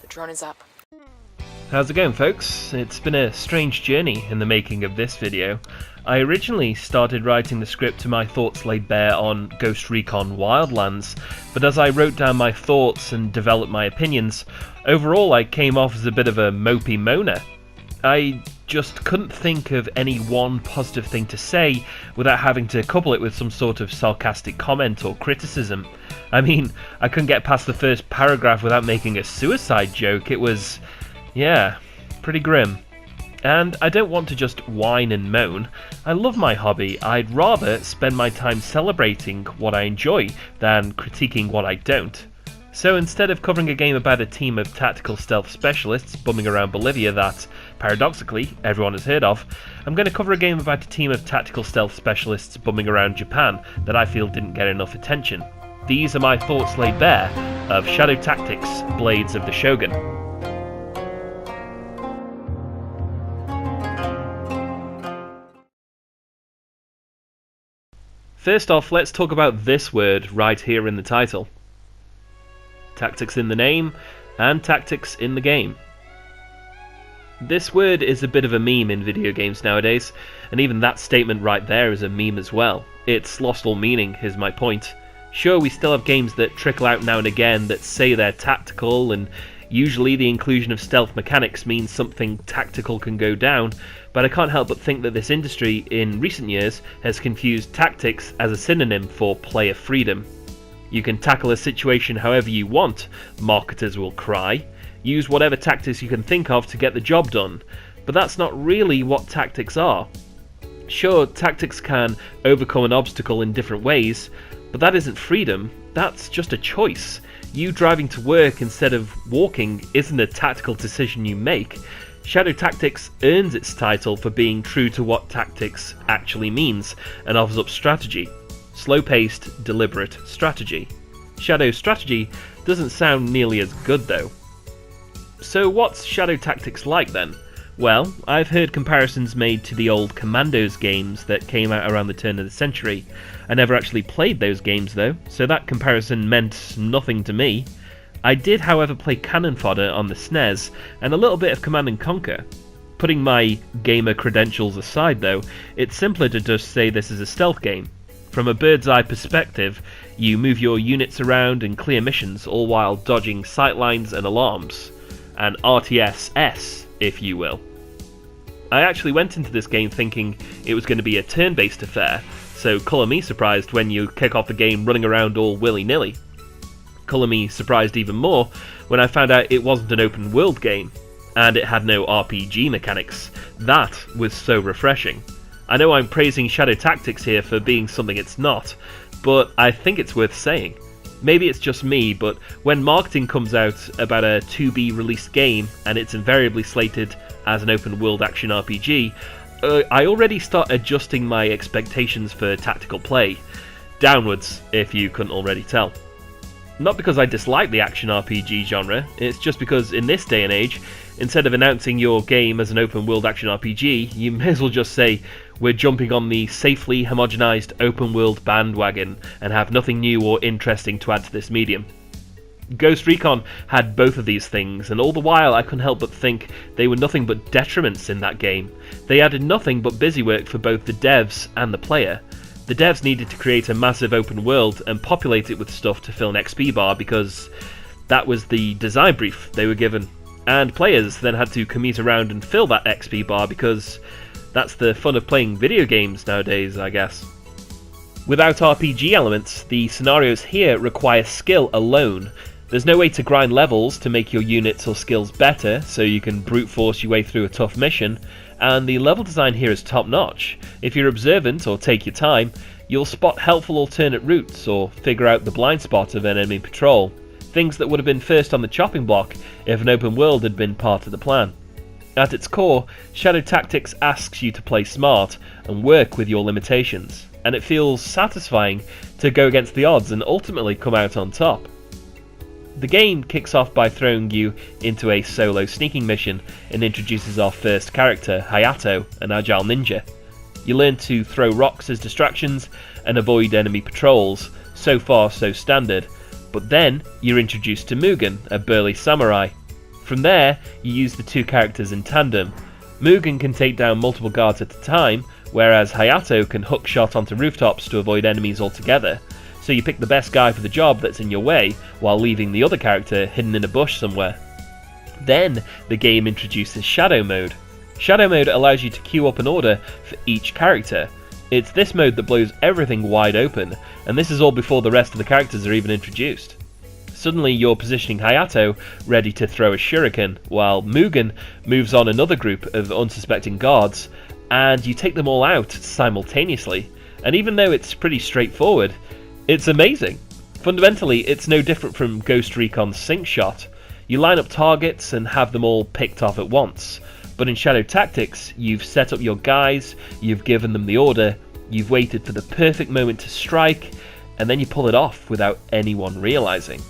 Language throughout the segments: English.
Drone is up. How's it going, folks? It's been a strange journey in the making of this video. I originally started writing the script to my thoughts laid bare on Ghost Recon Wildlands, but as I wrote down my thoughts and developed my opinions, overall I came off as a bit of a mopey moaner. I just couldn't think of any one positive thing to say without having to couple it with some sort of sarcastic comment or criticism. I mean, I couldn't get past the first paragraph without making a suicide joke. It was, yeah, pretty grim. And I don't want to just whine and moan. I love my hobby. I'd rather spend my time celebrating what I enjoy than critiquing what I don't. So instead of covering a game about a team of tactical stealth specialists bumming around Bolivia that, paradoxically, everyone has heard of, I'm going to cover a game about a team of tactical stealth specialists bumming around Japan that I feel didn't get enough attention. These are my thoughts laid bare of Shadow Tactics: Blades of the Shogun. First off, let's talk about this word right here in the title. Tactics in the name, and tactics in the game. This word is a bit of a meme in video games nowadays, and even that statement right there is a meme as well. It's lost all meaning, is my point. Sure, we still have games that trickle out now and again that say they're tactical, and usually the inclusion of stealth mechanics means something tactical can go down, but I can't help but think that this industry in recent years has confused tactics as a synonym for player freedom. You can tackle a situation however you want, marketers will cry. Use whatever tactics you can think of to get the job done, but that's not really what tactics are. Sure, tactics can overcome an obstacle in different ways, but that isn't freedom, that's just a choice. You driving to work instead of walking isn't a tactical decision you make. Shadow Tactics earns its title for being true to what tactics actually means and offers up strategy. Slow-paced, deliberate strategy. Shadow strategy doesn't sound nearly as good though. So what's Shadow Tactics like then? Well, I've heard comparisons made to the old Commandos games that came out around the turn of the century. I never actually played those games though, so that comparison meant nothing to me. I did however play Cannon Fodder on the SNES, and a little bit of Command & Conquer. Putting my gamer credentials aside though, it's simpler to just say this is a stealth game. From a bird's eye perspective, you move your units around and clear missions, all while dodging sightlines and alarms. An RTS-S, if you will. I actually went into this game thinking it was going to be a turn-based affair, so colour me surprised when you kick off the game running around all willy-nilly. Colour me surprised even more when I found out it wasn't an open-world game, and it had no RPG mechanics. That was so refreshing. I know I'm praising Shadow Tactics here for being something it's not, but I think it's worth saying. Maybe it's just me, but when marketing comes out about a to-be-released game and it's invariably slated as an open-world action RPG, I already start adjusting my expectations for tactical play. Downwards, if you couldn't already tell. Not because I dislike the action RPG genre, it's just because in this day and age, instead of announcing your game as an open-world action RPG, you may as well just say, we're jumping on the safely homogenized open-world bandwagon and have nothing new or interesting to add to this medium. Ghost Recon had both of these things, and all the while I couldn't help but think they were nothing but detriments in that game. They added nothing but busywork for both the devs and the player. The devs needed to create a massive open world and populate it with stuff to fill an XP bar because that was the design brief they were given. And players then had to commute around and fill that XP bar because that's the fun of playing video games nowadays, I guess. Without RPG elements, the scenarios here require skill alone. There's no way to grind levels to make your units or skills better, so you can brute force your way through a tough mission, and the level design here is top notch. If you're observant or take your time, you'll spot helpful alternate routes or figure out the blind spot of an enemy patrol, things that would have been first on the chopping block if an open world had been part of the plan. At its core, Shadow Tactics asks you to play smart and work with your limitations, and it feels satisfying to go against the odds and ultimately come out on top. The game kicks off by throwing you into a solo sneaking mission and introduces our first character, Hayato, an agile ninja. You learn to throw rocks as distractions and avoid enemy patrols, so far so standard, but then you're introduced to Mugen, a burly samurai. From there, you use the two characters in tandem. Mugen can take down multiple guards at a time, whereas Hayato can hook shot onto rooftops to avoid enemies altogether. So you pick the best guy for the job that's in your way, while leaving the other character hidden in a bush somewhere. Then, the game introduces Shadow Mode. Shadow Mode allows you to queue up an order for each character. It's this mode that blows everything wide open, and this is all before the rest of the characters are even introduced. Suddenly you're positioning Hayato ready to throw a shuriken, while Mugen moves on another group of unsuspecting guards, and you take them all out simultaneously. And even though it's pretty straightforward, it's amazing. Fundamentally, it's no different from Ghost Recon's Sync Shot. You line up targets and have them all picked off at once. But in Shadow Tactics, you've set up your guys, you've given them the order, you've waited for the perfect moment to strike, and then you pull it off without anyone realizing.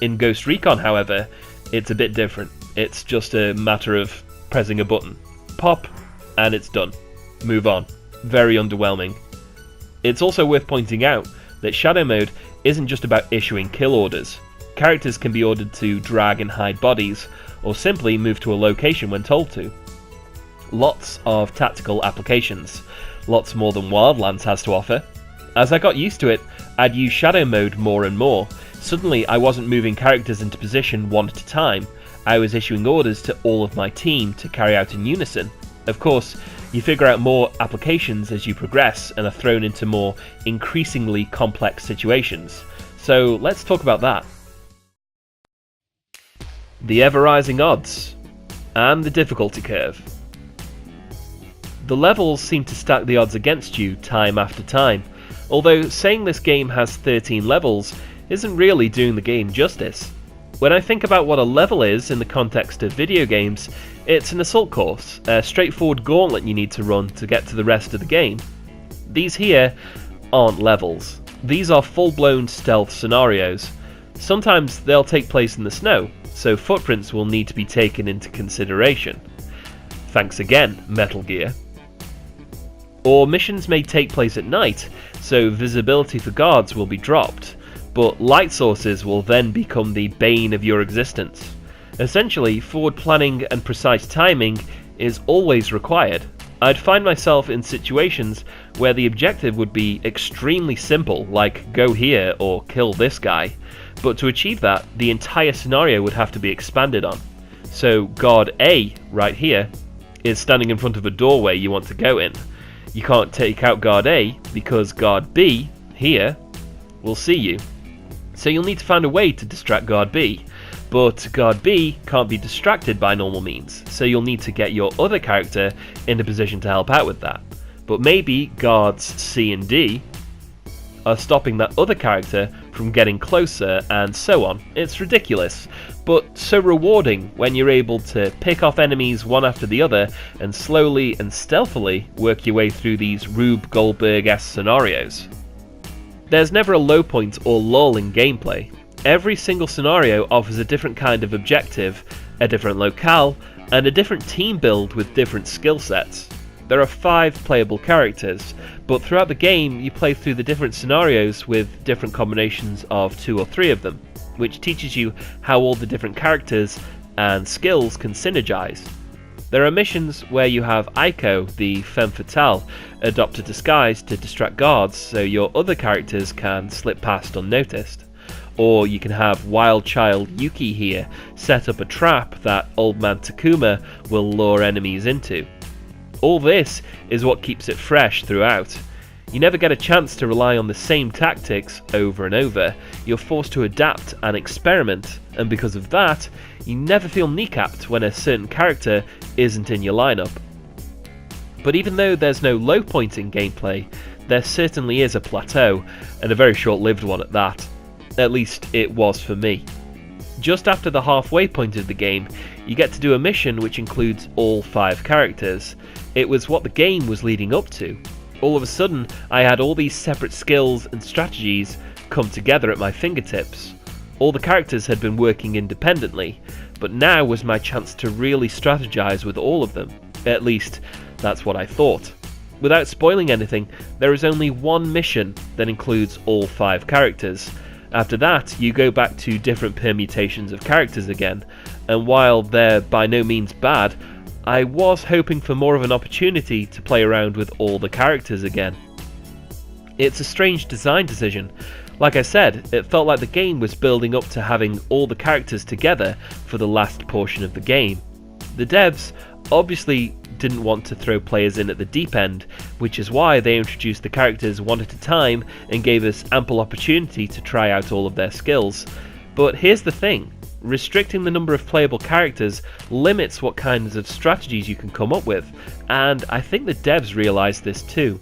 In Ghost Recon, however, it's a bit different. It's just a matter of pressing a button. Pop, and it's done. Move on. Very underwhelming. It's also worth pointing out that Shadow Mode isn't just about issuing kill orders. Characters can be ordered to drag and hide bodies, or simply move to a location when told to. Lots of tactical applications. Lots more than Wildlands has to offer. As I got used to it, I'd use Shadow Mode more and more. Suddenly, I wasn't moving characters into position one at a time. I was issuing orders to all of my team to carry out in unison. Of course, you figure out more applications as you progress and are thrown into more increasingly complex situations. So let's talk about that. The ever-rising odds and the difficulty curve. The levels seem to stack the odds against you time after time, although saying this game has 13 levels isn't really doing the game justice. When I think about what a level is in the context of video games, it's an assault course, a straightforward gauntlet you need to run to get to the rest of the game. These here aren't levels. These are full-blown stealth scenarios. Sometimes they'll take place in the snow, so footprints will need to be taken into consideration. Thanks again, Metal Gear. Or missions may take place at night, so visibility for guards will be dropped, but light sources will then become the bane of your existence. Essentially, forward planning and precise timing is always required. I'd find myself in situations where the objective would be extremely simple, like go here or kill this guy, but to achieve that, the entire scenario would have to be expanded on. So guard A, right here, is standing in front of a doorway you want to go in. You can't take out guard A because guard B, here, will see you. So you'll need to find a way to distract guard B, but guard B can't be distracted by normal means, so you'll need to get your other character in a position to help out with that. But maybe guards C and D are stopping that other character from getting closer, and so on. It's ridiculous, but so rewarding when you're able to pick off enemies one after the other and slowly and stealthily work your way through these Rube Goldberg-esque scenarios. There's never a low point or lull in gameplay. Every single scenario offers a different kind of objective, a different locale, and a different team build with different skill sets. There are 5 playable characters, but throughout the game you play through the different scenarios with different combinations of 2 or 3 of them, which teaches you how all the different characters and skills can synergize. There are missions where you have Aiko, the femme fatale, adopt a disguise to distract guards so your other characters can slip past unnoticed. Or you can have Wild Child Yuki here set up a trap that Old Man Takuma will lure enemies into. All this is what keeps it fresh throughout. You never get a chance to rely on the same tactics over and over. You're forced to adapt and experiment, and because of that, you never feel kneecapped when a certain character isn't in your lineup. But even though there's no low point in gameplay, there certainly is a plateau, and a very short-lived one at that. At least it was for me. Just after the halfway point of the game, you get to do a mission which includes all 5 characters. It was what the game was leading up to. All of a sudden, I had all these separate skills and strategies come together at my fingertips. All the characters had been working independently, but now was my chance to really strategize with all of them. At least, that's what I thought. Without spoiling anything, there is only one mission that includes all 5 characters, After that, you go back to different permutations of characters again, and while they're by no means bad, I was hoping for more of an opportunity to play around with all the characters again. It's a strange design decision. Like I said, it felt like the game was building up to having all the characters together for the last portion of the game. The devs obviously didn't want to throw players in at the deep end, which is why they introduced the characters one at a time and gave us ample opportunity to try out all of their skills. But here's the thing, restricting the number of playable characters limits what kinds of strategies you can come up with, and I think the devs realised this too.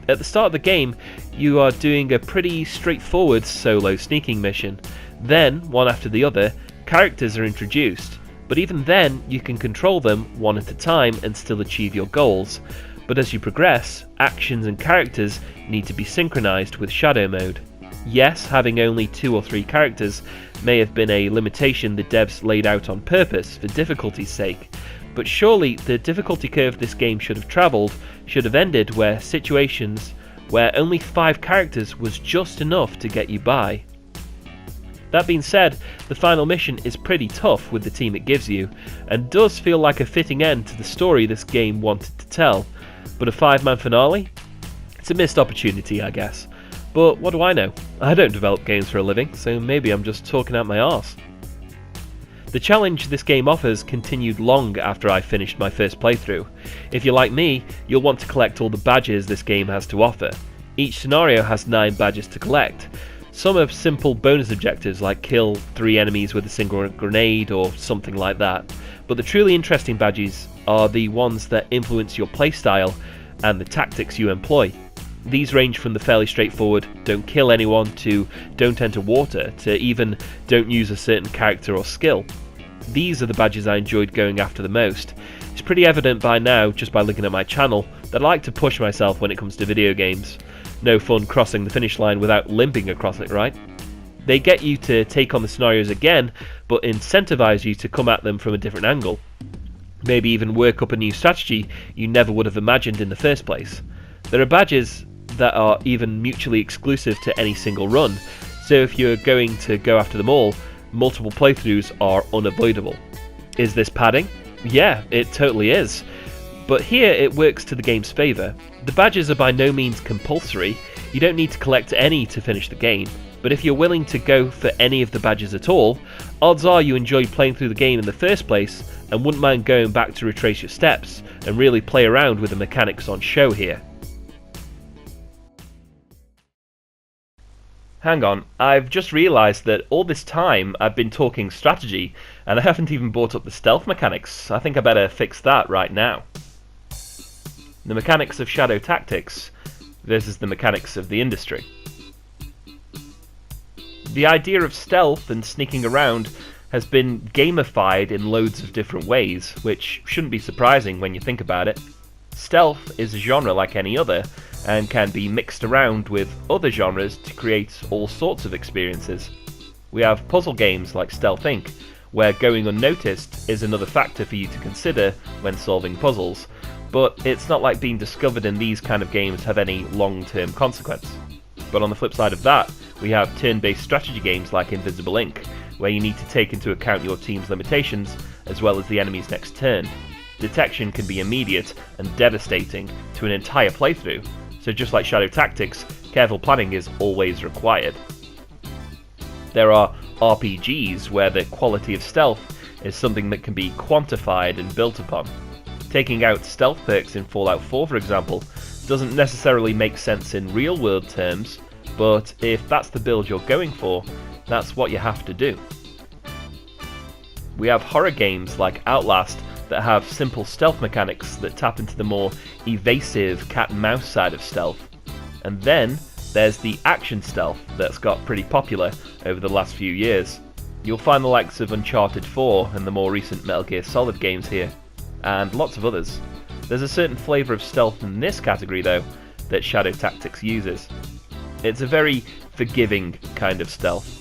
At the start of the game, you are doing a pretty straightforward solo sneaking mission. Then, one after the other, characters are introduced. But even then, you can control them one at a time and still achieve your goals. But as you progress, actions and characters need to be synchronized with Shadow Mode. Yes, having only 2 or 3 characters may have been a limitation the devs laid out on purpose for difficulty's sake, but surely the difficulty curve this game should have travelled should have ended where situations where only 5 characters was just enough to get you by. That being said, the final mission is pretty tough with the team it gives you, and does feel like a fitting end to the story this game wanted to tell. But a 5-man finale? It's a missed opportunity, I guess. But what do I know? I don't develop games for a living, so maybe I'm just talking out my arse. The challenge this game offers continued long after I finished my first playthrough. If you're like me, you'll want to collect all the badges this game has to offer. Each scenario has 9 badges to collect. Some are simple bonus objectives like kill 3 enemies with a single grenade or something like that, but the truly interesting badges are the ones that influence your playstyle and the tactics you employ. These range from the fairly straightforward don't kill anyone to don't enter water to even don't use a certain character or skill. These are the badges I enjoyed going after the most. It's pretty evident by now, just by looking at my channel, that I like to push myself when it comes to video games. No fun crossing the finish line without limping across it, right? They get you to take on the scenarios again, but incentivize you to come at them from a different angle. Maybe even work up a new strategy you never would have imagined in the first place. There are badges that are even mutually exclusive to any single run, so if you're going to go after them all, multiple playthroughs are unavoidable. Is this padding? Yeah, it totally is. But here it works to the game's favour. The badges are by no means compulsory, you don't need to collect any to finish the game, but if you're willing to go for any of the badges at all, odds are you enjoyed playing through the game in the first place and wouldn't mind going back to retrace your steps and really play around with the mechanics on show here. Hang on, I've just realised that all this time I've been talking strategy and I haven't even brought up the stealth mechanics. I think I better fix that right now. The mechanics of Shadow Tactics versus the mechanics of the industry. The idea of stealth and sneaking around has been gamified in loads of different ways, which shouldn't be surprising when you think about it. Stealth is a genre like any other, and can be mixed around with other genres to create all sorts of experiences. We have puzzle games like Stealth Inc., where going unnoticed is another factor for you to consider when solving puzzles, but it's not like being discovered in these kind of games have any long-term consequence. But on the flip side of that, we have turn-based strategy games like Invisible Inc., where you need to take into account your team's limitations as well as the enemy's next turn. Detection can be immediate and devastating to an entire playthrough, so just like Shadow Tactics, careful planning is always required. There are RPGs where the quality of stealth is something that can be quantified and built upon. Taking out stealth perks in Fallout 4, for example, doesn't necessarily make sense in real-world terms, but if that's the build you're going for, that's what you have to do. We have horror games like Outlast that have simple stealth mechanics that tap into the more evasive cat-and-mouse side of stealth. And then there's the action stealth that's got pretty popular over the last few years. You'll find the likes of Uncharted 4 and the more recent Metal Gear Solid games here, and lots of others. There's a certain flavour of stealth in this category though that Shadow Tactics uses. It's a very forgiving kind of stealth.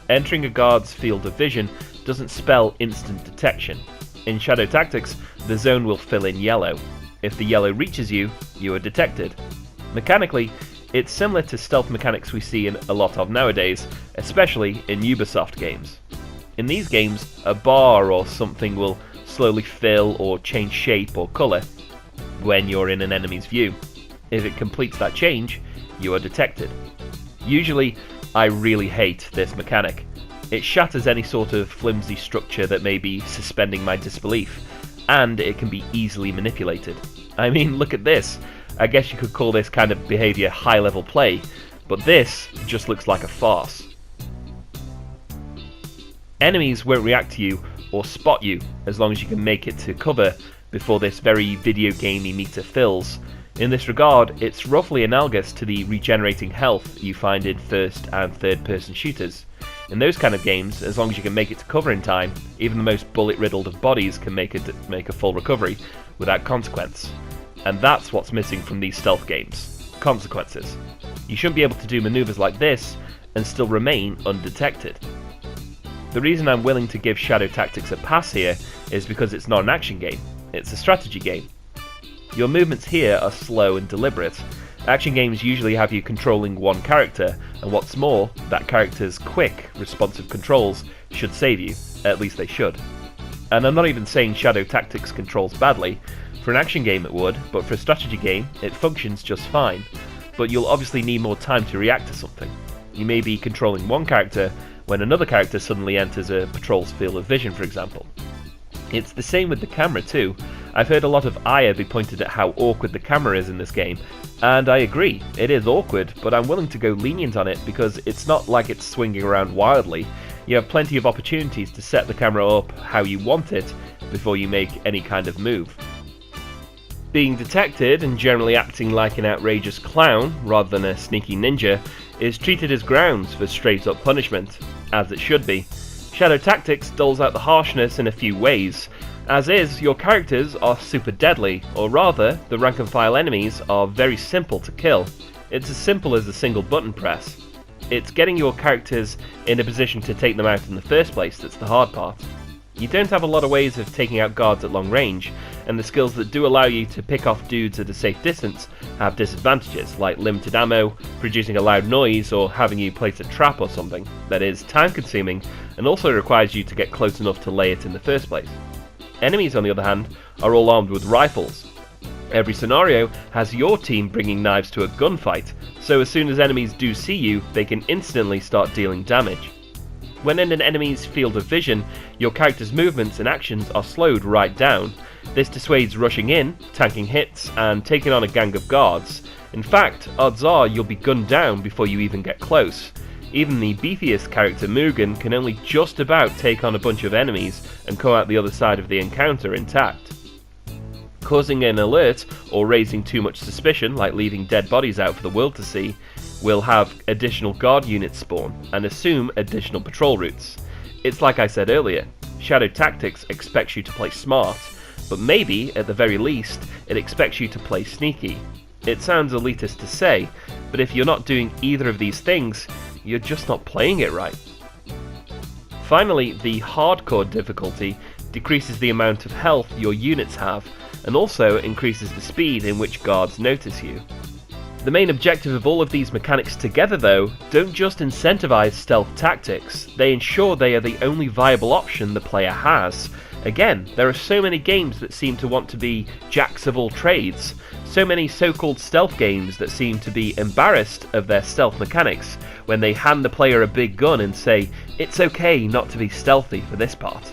Entering a guard's field of vision doesn't spell instant detection. In Shadow Tactics, the zone will fill in yellow. If the yellow reaches you, you are detected. Mechanically, It's similar to stealth mechanics we see in a lot of nowadays, especially in Ubisoft games. In these games, a bar or something will slowly fill or change shape or colour when you're in an enemy's view. If it completes that change, you are detected. Usually, I really hate this mechanic. It shatters any sort of flimsy structure that may be suspending my disbelief, and it can be easily manipulated. I mean, look at this. I guess you could call this kind of behaviour high-level play, but this just looks like a farce. Enemies won't react to you or spot you as long as you can make it to cover before this very video gamey meter fills. In this regard, it's roughly analogous to the regenerating health you find in first and third person shooters. In those kind of games, as long as you can make it to cover in time, even the most bullet-riddled of bodies can make a full recovery without consequence. And that's what's missing from these stealth games. Consequences. You shouldn't be able to do maneuvers like this and still remain undetected. The reason I'm willing to give Shadow Tactics a pass here is because it's not an action game, it's a strategy game. Your movements here are slow and deliberate. Action games usually have you controlling one character, and what's more, that character's quick, responsive controls should save you, at least they should. And I'm not even saying Shadow Tactics controls badly. For an action game it would, but for a strategy game it functions just fine. But you'll obviously need more time to react to something. You may be controlling one character when another character suddenly enters a patrol's field of vision, for example. It's the same with the camera too. I've heard a lot of ire be pointed at how awkward the camera is in this game, and I agree, it is awkward, but I'm willing to go lenient on it because it's not like it's swinging around wildly. You have plenty of opportunities to set the camera up how you want it before you make any kind of move. Being detected and generally acting like an outrageous clown rather than a sneaky ninja is treated as grounds for straight up punishment, as it should be. Shadow Tactics doles out the harshness in a few ways. As is, your characters are super deadly, or rather, the rank and file enemies are very simple to kill. It's as simple as a single button press. It's getting your characters in a position to take them out in the first place that's the hard part. You don't have a lot of ways of taking out guards at long range, and the skills that do allow you to pick off dudes at a safe distance have disadvantages, like limited ammo, producing a loud noise, or having you place a trap or something that is time consuming and also requires you to get close enough to lay it in the first place. Enemies, on the other hand, are all armed with rifles. Every scenario has your team bringing knives to a gunfight, so as soon as enemies do see you, they can instantly start dealing damage. When in an enemy's field of vision, your character's movements and actions are slowed right down. This dissuades rushing in, tanking hits, and taking on a gang of guards. In fact, odds are you'll be gunned down before you even get close. Even the beefiest character, Mugen, can only just about take on a bunch of enemies and come out the other side of the encounter intact. Causing an alert or raising too much suspicion, like leaving dead bodies out for the world to see, will have additional guard units spawn and assume additional patrol routes. It's like I said earlier, Shadow Tactics expects you to play smart, but maybe, at the very least, it expects you to play sneaky. It sounds elitist to say, but if you're not doing either of these things, you're just not playing it right. Finally, the hardcore difficulty decreases the amount of health your units have, and also increases the speed in which guards notice you. The main objective of all of these mechanics together, though, don't just incentivize stealth tactics, they ensure they are the only viable option the player has. Again, there are so many games that seem to want to be jacks of all trades, so many so-called stealth games that seem to be embarrassed of their stealth mechanics when they hand the player a big gun and say, it's okay not to be stealthy for this part.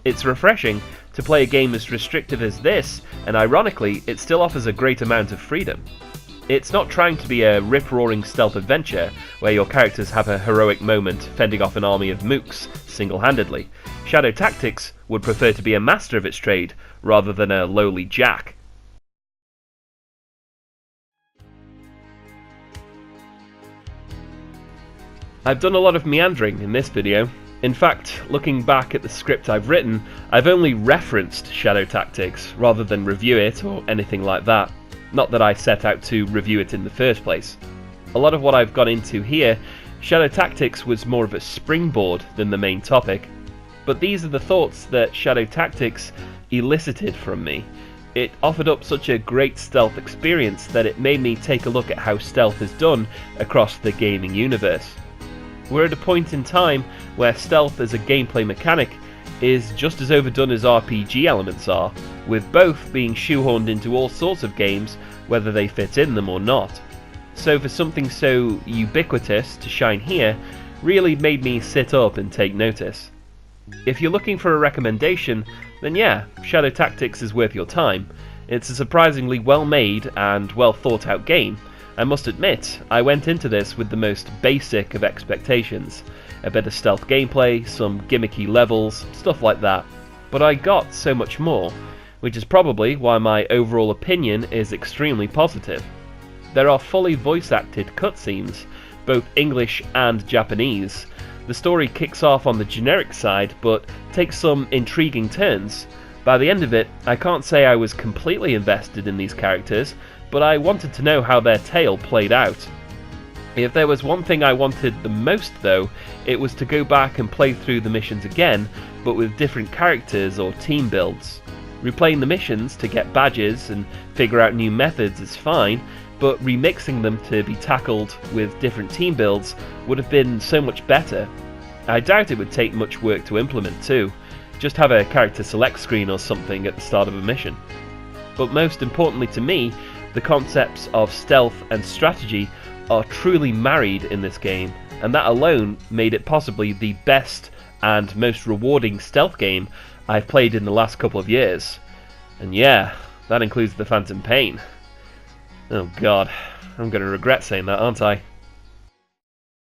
It's refreshing to play a game as restrictive as this, and ironically, it still offers a great amount of freedom. It's not trying to be a rip-roaring stealth adventure where your characters have a heroic moment fending off an army of mooks single-handedly. Shadow Tactics would prefer to be a master of its trade rather than a lowly jack. I've done a lot of meandering in this video. In fact, looking back at the script I've written, I've only referenced Shadow Tactics rather than review it or anything like that. Not that I set out to review it in the first place. A lot of what I've gone into here, Shadow Tactics was more of a springboard than the main topic. But these are the thoughts that Shadow Tactics elicited from me. It offered up such a great stealth experience that it made me take a look at how stealth is done across the gaming universe. We're at a point in time where stealth as a gameplay mechanic is just as overdone as RPG elements are, with both being shoehorned into all sorts of games, whether they fit in them or not. So for something so ubiquitous to shine here really made me sit up and take notice. If you're looking for a recommendation, then yeah, Shadow Tactics is worth your time. It's a surprisingly well made and well thought out game. I must admit, I went into this with the most basic of expectations. A bit of stealth gameplay, some gimmicky levels, stuff like that. But I got so much more, which is probably why my overall opinion is extremely positive. There are fully voice-acted cutscenes, both English and Japanese. The story kicks off on the generic side, but takes some intriguing turns. By the end of it, I can't say I was completely invested in these characters, but I wanted to know how their tale played out. If there was one thing I wanted the most though, it was to go back and play through the missions again, but with different characters or team builds. Replaying the missions to get badges and figure out new methods is fine, but remixing them to be tackled with different team builds would have been so much better. I doubt it would take much work to implement too, just have a character select screen or something at the start of a mission. But most importantly to me, the concepts of stealth and strategy are truly married in this game, and that alone made it possibly the best and most rewarding stealth game I've played in the last couple of years. And yeah, that includes the Phantom Pain. Oh god, I'm going to regret saying that, aren't I?